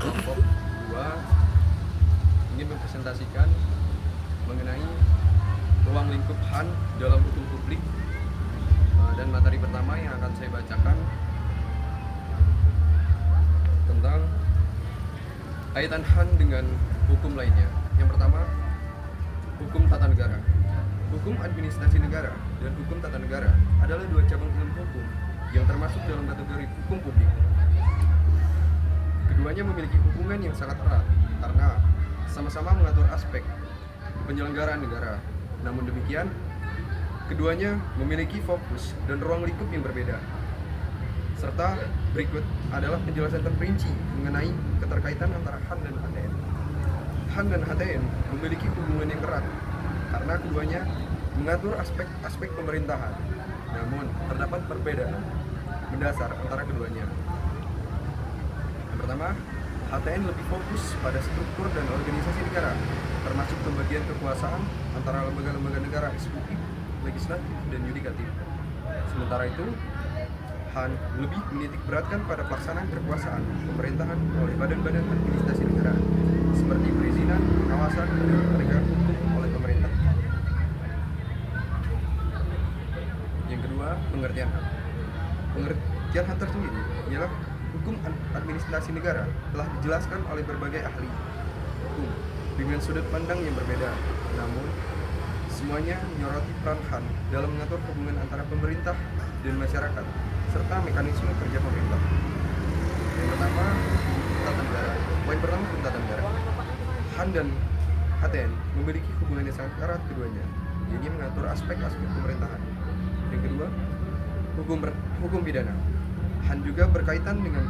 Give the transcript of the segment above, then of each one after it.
kelompok 2 ingin mempresentasikan mengenai ruang lingkup HAN dalam hukum publik. Dan materi pertama yang akan saya bacakan tentang kaitan HAN dengan hukum lainnya. Yang pertama, hukum tata negara. Hukum administrasi negara dan hukum tata negara adalah dua cabang ilmu hukum yang termasuk dalam kategori hukum publik. Keduanya memiliki hubungan yang sangat erat karena sama-sama mengatur aspek penyelenggaraan negara. Namun demikian, keduanya memiliki fokus dan ruang lingkup yang berbeda. Serta berikut adalah penjelasan terperinci mengenai keterkaitan antara HAN dan HTN. HAN dan HTN memiliki hubungan yang erat karena keduanya mengatur aspek-aspek pemerintahan. Namun, terdapat perbedaan mendasar antara keduanya. Yang pertama, HTN lebih fokus pada struktur dan organisasi negara, termasuk pembagian kekuasaan antara lembaga-lembaga negara eksekutif, legislatif, dan yudikatif. Sementara itu, HAN lebih menitik beratkan pada pelaksanaan kekuasaan pemerintahan oleh badan-badan administrasi negara, seperti perizinan, pengawasan, dan penegakan hukum oleh pemerintah. Yang kedua, pengertian HAN. Pengertian HAN tersendiri ialah hukum administrasi negara telah dijelaskan oleh berbagai ahli hukum dengan sudut pandang yang berbeda. Namun, semuanya menyoroti peran HAN dalam mengatur hubungan antara pemerintah dan masyarakat serta mekanisme kerja pemerintah. Yang pertama, tata negara. Poin pertama, hukum tata negara. HAN dan HTN memiliki hubungan yang sangat erat keduanya, jadi mengatur aspek-aspek pemerintahan. Yang kedua, hukum pidana. HAN juga berkaitan dengan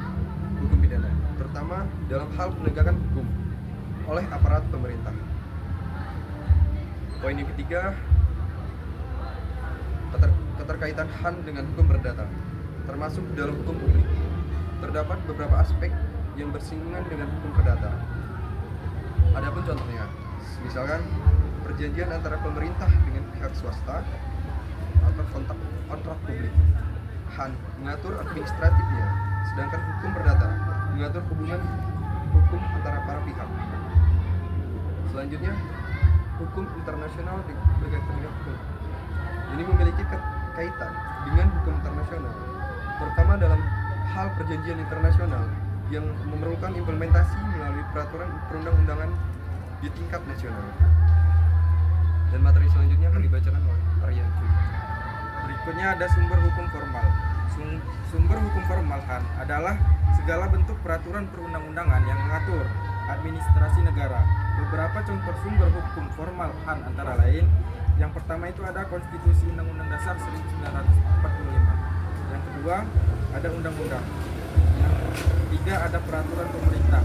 hukum pidana, terutama dalam hal penegakan hukum oleh aparat pemerintah. Poin yang ketiga, keterkaitan HAN dengan hukum perdata, termasuk dalam hukum publik. Terdapat beberapa aspek yang bersinggungan dengan hukum perdata. Adapun contohnya, misalkan perjanjian antara pemerintah dengan pihak swasta atau kontrak publik. HAN mengatur administratifnya, sedangkan hukum perdata mengatur hubungan hukum antara para pihak. Selanjutnya, hukum internasional berkaitan dengan hukum. Ini memiliki kaitan dengan hukum internasional, terutama dalam hal perjanjian internasional yang memerlukan implementasi melalui peraturan perundang-undangan di tingkat nasional. Dan materi selanjutnya akan dibacakan oleh Arya Juli. Berikutnya ada sumber hukum formal. Sumber hukum formal HAN adalah segala bentuk peraturan perundang-undangan yang mengatur administrasi negara. Beberapa contoh sumber hukum formal HAN antara lain, yang pertama itu ada Konstitusi Undang-Undang Dasar 1945. Yang kedua ada undang-undang. Yang ketiga ada peraturan pemerintah.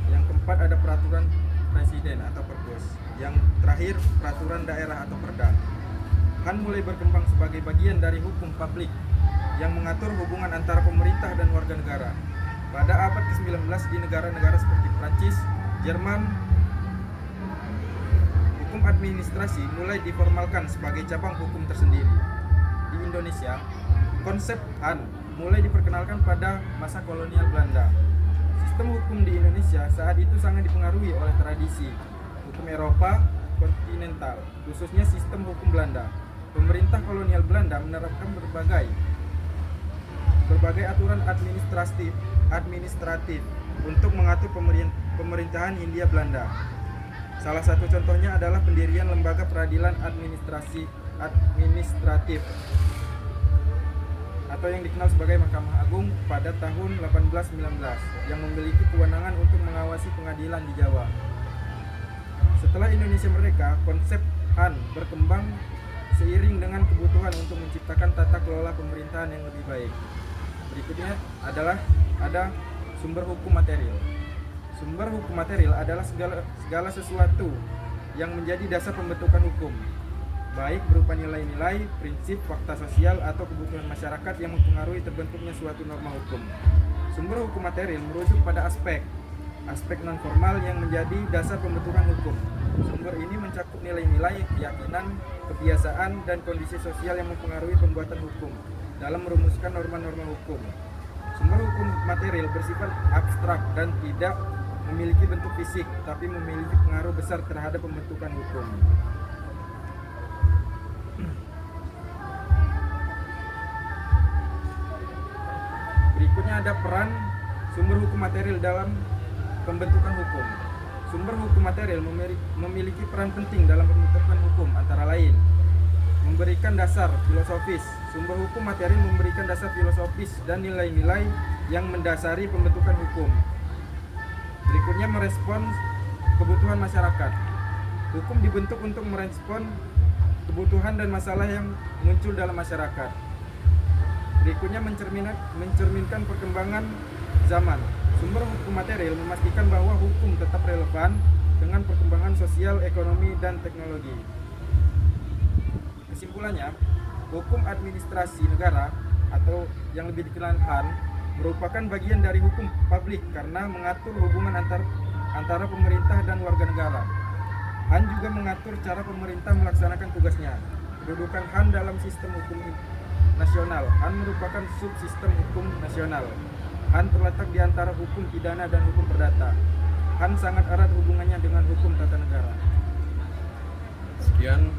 Yang keempat ada peraturan presiden atau Perpres. Yang terakhir peraturan daerah atau Perda. HAN mulai berkembang sebagai bagian dari hukum publik yang mengatur hubungan antara pemerintah dan warga negara. Pada abad ke-19 di negara-negara seperti Prancis, Jerman, hukum administrasi mulai diformalkan sebagai cabang hukum tersendiri. Di Indonesia, konsep HAN mulai diperkenalkan pada masa kolonial Belanda. Sistem hukum di Indonesia saat itu sangat dipengaruhi oleh tradisi hukum Eropa kontinental, khususnya sistem hukum Belanda. Pemerintah kolonial Belanda menerapkan berbagai aturan administratif untuk mengatur pemerintahan Hindia Belanda. Salah satu contohnya adalah pendirian lembaga peradilan administratif atau yang dikenal sebagai Mahkamah Agung pada tahun 1819 yang memiliki kewenangan untuk mengawasi pengadilan di Jawa. Setelah Indonesia merdeka, konsep HAN berkembang seiring dengan kebutuhan untuk menciptakan tata kelola pemerintahan yang lebih baik. Berikutnya adalah ada sumber hukum material. Sumber hukum material adalah segala sesuatu yang menjadi dasar pembentukan hukum, baik berupa nilai-nilai, prinsip, fakta sosial, atau kebutuhan masyarakat yang mempengaruhi terbentuknya suatu norma hukum. Sumber hukum material merujuk pada aspek non-formal yang menjadi dasar pembentukan hukum. Sumber ini mencakup nilai-nilai, keyakinan, kebiasaan, dan kondisi sosial yang mempengaruhi pembuatan hukum dalam merumuskan norma-norma hukum. Sumber hukum material bersifat abstrak dan tidak memiliki bentuk fisik, tapi memiliki pengaruh besar terhadap pembentukan hukum. Berikutnya ada peran sumber hukum material dalam pembentukan hukum. Sumber hukum material memiliki peran penting dalam pembentukan hukum, antara lain memberikan dasar filosofis. Sumber hukum material memberikan dasar filosofis dan nilai-nilai yang mendasari pembentukan hukum. Berikutnya merespons kebutuhan masyarakat. Hukum dibentuk untuk merespons kebutuhan dan masalah yang muncul dalam masyarakat. Berikutnya mencerminkan perkembangan zaman. Sumber hukum material memastikan bahwa hukum tetap relevan dengan perkembangan sosial, ekonomi, dan teknologi. Kesimpulannya, hukum administrasi negara atau yang lebih dikenal HAN merupakan bagian dari hukum publik karena mengatur hubungan antara pemerintah dan warga negara. HAN juga mengatur cara pemerintah melaksanakan tugasnya. Kedudukan HAN dalam sistem hukum nasional. HAN merupakan subsistem hukum nasional. HAN terletak di antara hukum pidana dan hukum perdata. HAN sangat erat hubungannya dengan hukum tata negara. Sekian